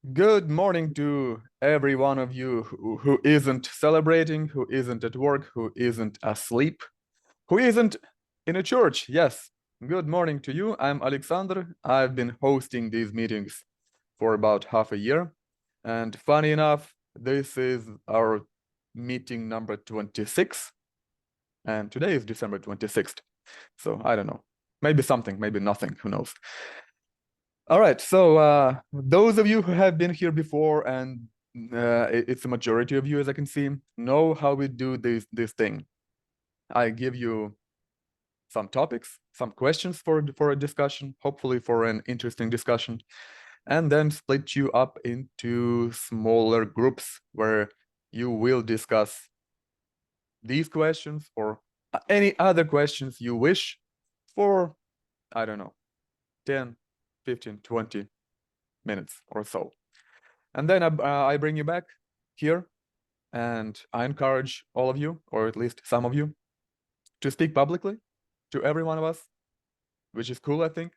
Good morning to every one of you who isn't celebrating, who isn't at work, who isn't asleep, who isn't in a church. Yes, good morning to you. I'm Alexander. I've been hosting these meetings for about half a year. And funny enough, this is our meeting number 26. And today is December 26th. So I don't know. Maybe something, maybe nothing, who knows. All right, so those of you who have been here before, and it's a majority of you, as I can see, know how we do this thing. I give you some topics, some questions for a discussion, hopefully for an interesting discussion, and then split you up into smaller groups where you will discuss these questions or any other questions you wish for, I don't know, 10, 15, 20 minutes or so. And then I bring you back here, and I encourage all of you, or at least some of you, to speak publicly to every one of us, which is cool, I think.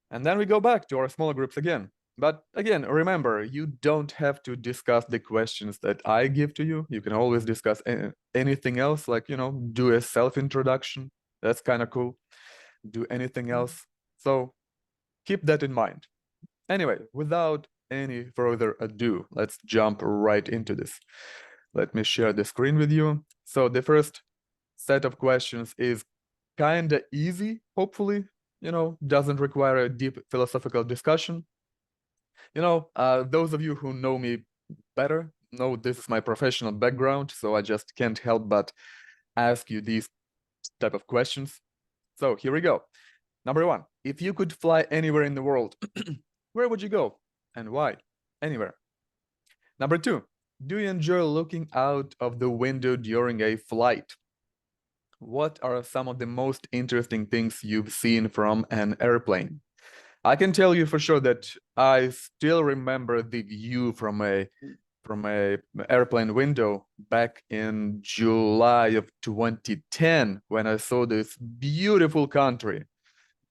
And then we go back to our smaller groups again. But again, remember, you don't have to discuss the questions that I give to you. You can always discuss anything else, like, do a self-introduction. That's kind of cool. Do anything else. So keep that in mind. Anyway, without any further ado, let's jump right into this. Let me share the screen with you. So the first set of questions is kind of easy, hopefully, doesn't require a deep philosophical discussion. Those of you who know me better know this is my professional background, so I just can't help but ask you these type of questions. So here we go. Number one, if you could fly anywhere in the world, where would you go and why? Anywhere. Number two, do you enjoy looking out of the window during a flight? What are some of the most interesting things you've seen from an airplane? I can tell you for sure that I still remember the view from a airplane window back in July of 2010 when I saw this beautiful country,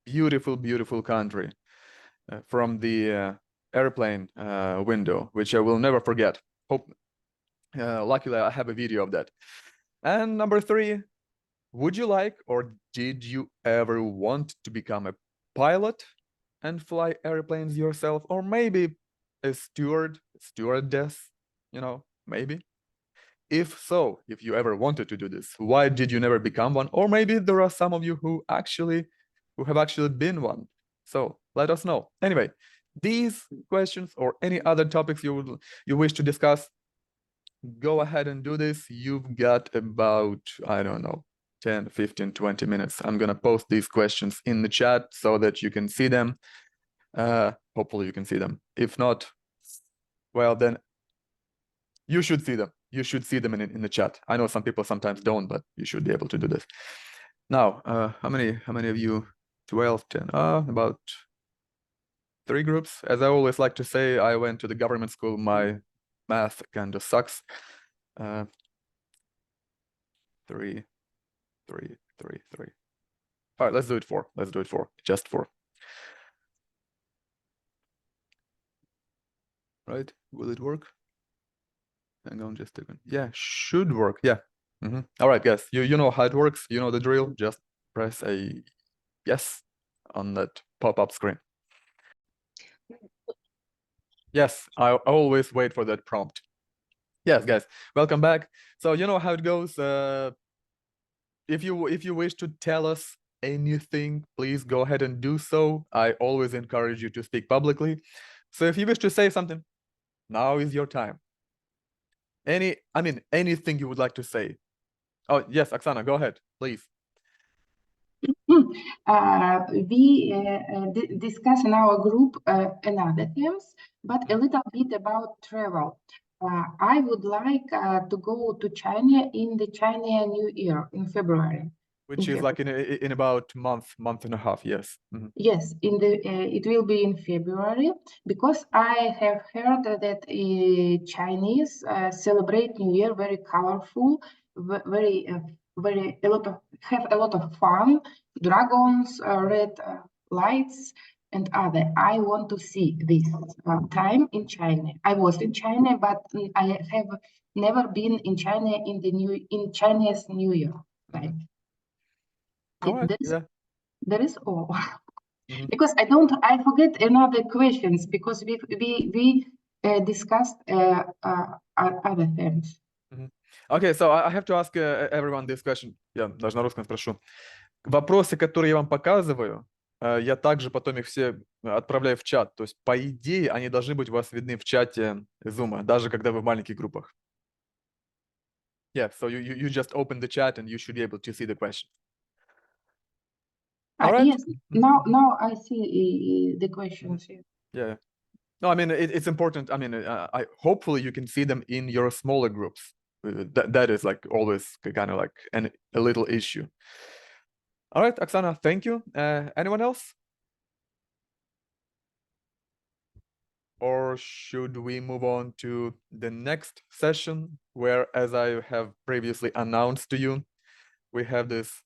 beautiful country from the airplane window, which I will never forget. Luckily, I have a video of that. And number three, would you like or did you ever want to become a pilot and fly airplanes yourself? Or maybe a stewardess, maybe? If so, if you ever wanted to do this, why did you never become one? Or maybe there are some of you who have actually been one. So let us know. Anyway, these questions or any other topics you wish to discuss, go ahead and do this. You've got about, I don't know, 10, 15, 20 minutes. I'm gonna post these questions in the chat so that you can see them. Hopefully you can see them. If not, well, then you should see them. You should see them in the chat. I know some people sometimes don't, but you should be able to do this. Now, how many of you? 12, 10, about 3 groups. As I always like to say, I went to the government school. My math kind of sucks. 3, 3, 3, 3. All right, let's do it 4. Let's do it 4. Just 4. Right? Will it work? Hang on just a second. Yeah, should work. Yeah. All right, guys. You know how it works. You know the drill. Just press a yes on that pop-up screen. Yes, I always wait for that prompt. Yes, guys, welcome back. So you know how it goes. If you wish to tell us anything, please go ahead and do so. I always encourage you to speak publicly. So if you wish to say something, now is your time. Anything you would like to say. Oh, yes, Oksana, go ahead, please. We discuss in our group another themes, but a little bit about travel. I would like to go to China in the China New Year in February. Which is like in about month and a half, yes. Yes, it will be in February, because I have heard that Chinese celebrate New Year very colorful, have a lot of fun, dragons, red lights, and other. I want to see this time in China. I was in China, but I have never been in China in Chinese New Year. Right? All right. There is all. Mhm. Because I forget another questions because we discussed other things. Okay, so I have to ask everyone this question. Я даже на русском спрошу. Вопросы, которые я вам показываю, я также потом их все отправляю в чат. То есть, по идее, они должны быть у вас видны в чате Zoom, даже когда вы в маленьких группах. Yeah, so you just open the chat and you should be able to see the question. All right. Yes, now I see the questions here. Yeah. No, I mean, it's important. I mean, hopefully you can see them in your smaller groups. That is like always kind of like a little issue. All right, Oksana, thank you. Anyone else? Or should we move on to the next session where, as I have previously announced to you, we have this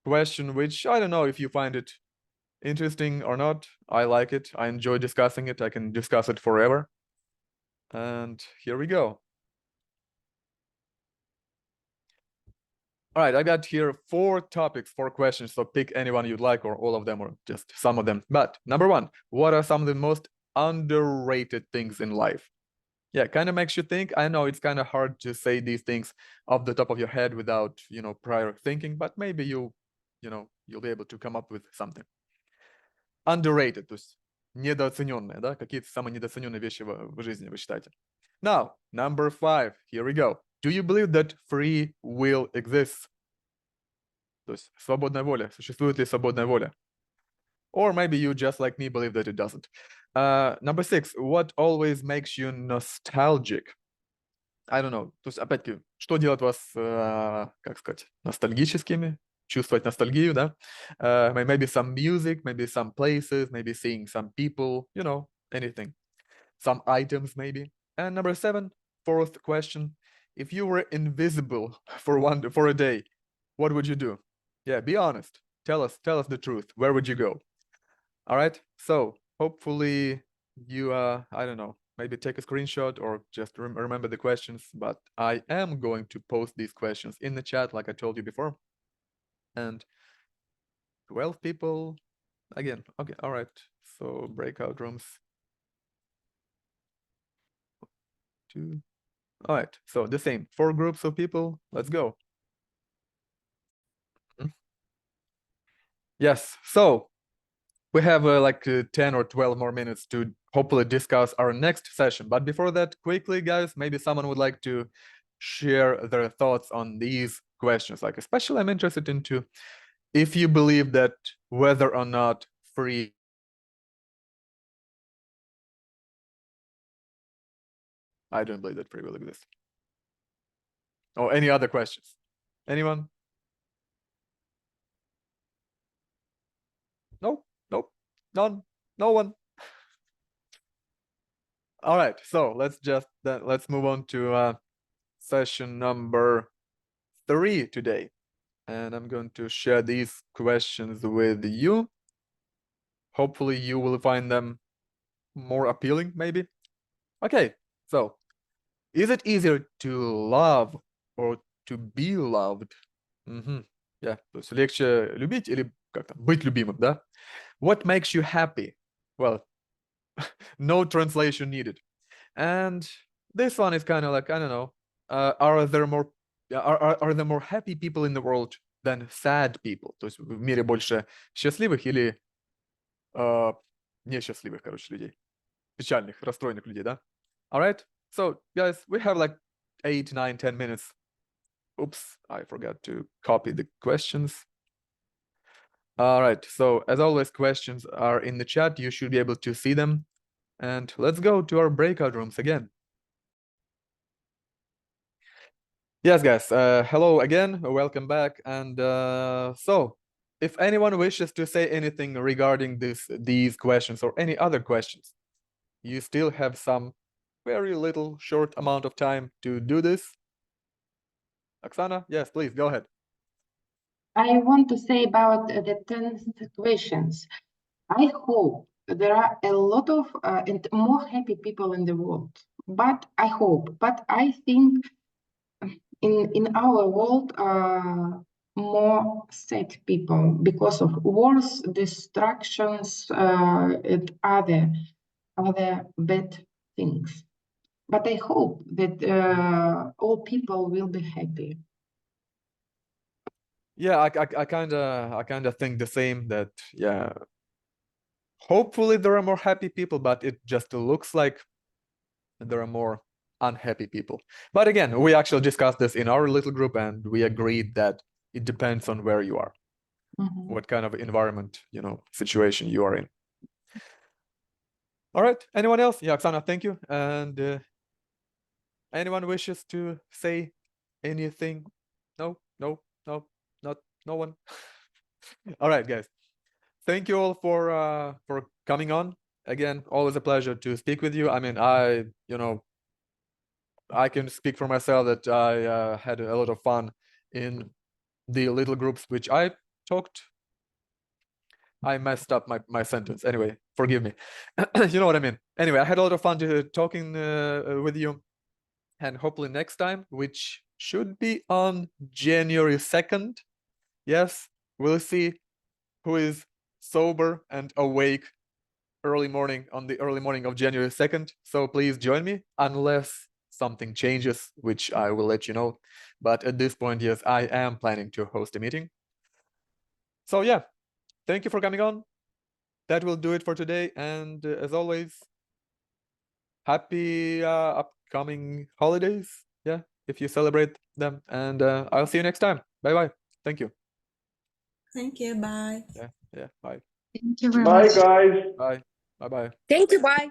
question, which I don't know if you find it interesting or not. I like it. I enjoy discussing it. I can discuss it forever. And here we go. All right, I got here 4 topics, 4 questions, so pick anyone you'd like or all of them or just some of them. But number 1, what are some of the most underrated things in life? Yeah, kind of makes you think. I know it's kind of hard to say these things off the top of your head without, prior thinking, but maybe you'll be able to come up with something. Underrated, то есть недооцененные, да? Какие-то самые недооцененные вещи в жизни вы считаете? Now, number 5, here we go. Do you believe that free will exists? То есть свободная воля. Существует ли свободная воля? Or maybe you, just like me, believe that it doesn't. Number 6, what always makes you nostalgic? I don't know. То есть, опять-таки, что делает вас, как сказать, ностальгическими? Чувствовать ностальгию, да? Maybe some music, maybe some places, maybe seeing some people, anything. Some items, maybe. And number 7, 4th question. If you were invisible for a day, what would you do? Yeah, be honest. Tell us the truth. Where would you go? All right. So hopefully you, I don't know, maybe take a screenshot or just remember the questions. But I am going to post these questions in the chat, like I told you before. And 12 people again. Okay. All right. So breakout rooms. 2. All right, so the same, 4 groups of people. Let's go. Yes, so we have like 10 or 12 more minutes to hopefully discuss our next session. But before that, quickly, guys, maybe someone would like to share their thoughts on these questions. Like, especially I'm interested into if you believe that whether or not free. I don't believe that free will exists. Or any other questions? Anyone? No, nope, none, no one. All right, so let's move on to session number 3 today. And I'm going to share these questions with you. Hopefully you will find them more appealing, maybe. Okay, so is it easier to love or to be loved? Yeah, то есть легче любить или как-то быть любимым, да? What makes you happy? Well, no translation needed. And this one is kind of like, I don't know, are there more happy people in the world than sad people? То есть в мире больше счастливых или несчастливых, короче, людей? Печальных, расстроенных людей, да? All right, so guys, we have like 8, 9, 10 minutes. Oops, I forgot to copy the questions. All right, so as always, questions are in the chat. You should be able to see them. And let's go to our breakout rooms again. Yes, guys, hello again, welcome back. And so if anyone wishes to say anything regarding these questions or any other questions, you still have some very little short amount of time to do this. Oksana, yes, please go ahead. I want to say about the 10 questions. I hope there are a lot of and more happy people in the world. But I hope, but I think in our world more sad people because of wars, destructions, and other bad things. But I hope that all people will be happy. Yeah, I kind of think the same, that yeah, hopefully there are more happy people, but it just looks like there are more unhappy people. But again, we actually discussed this in our little group, and we agreed that it depends on where you are, what kind of environment, situation you are in. All right, anyone else? Yeah, Oksana, thank you. And anyone wishes to say anything? No, no one. All right, guys. Thank you all for coming on. Again, always a pleasure to speak with you. I mean, I can speak for myself that I had a lot of fun in the little groups which I talked. I messed up my sentence. Anyway, forgive me. You know what I mean. Anyway, I had a lot of fun talking with you, and hopefully next time, which should be on January 2nd. Yes, we'll see who is sober and awake on the early morning of January 2nd. So please join me, unless something changes, which I will let you know. But at this point, yes, I am planning to host a meeting. So yeah, thank you for coming on. That will do it for today. And as always, happy upcoming holidays. Yeah, if you celebrate them. And I'll see you next time. Bye-bye. Thank you. Thank you. Bye. Yeah, bye. Thank you very Bye, much. guys. Bye. Bye-bye. Thank you. Bye.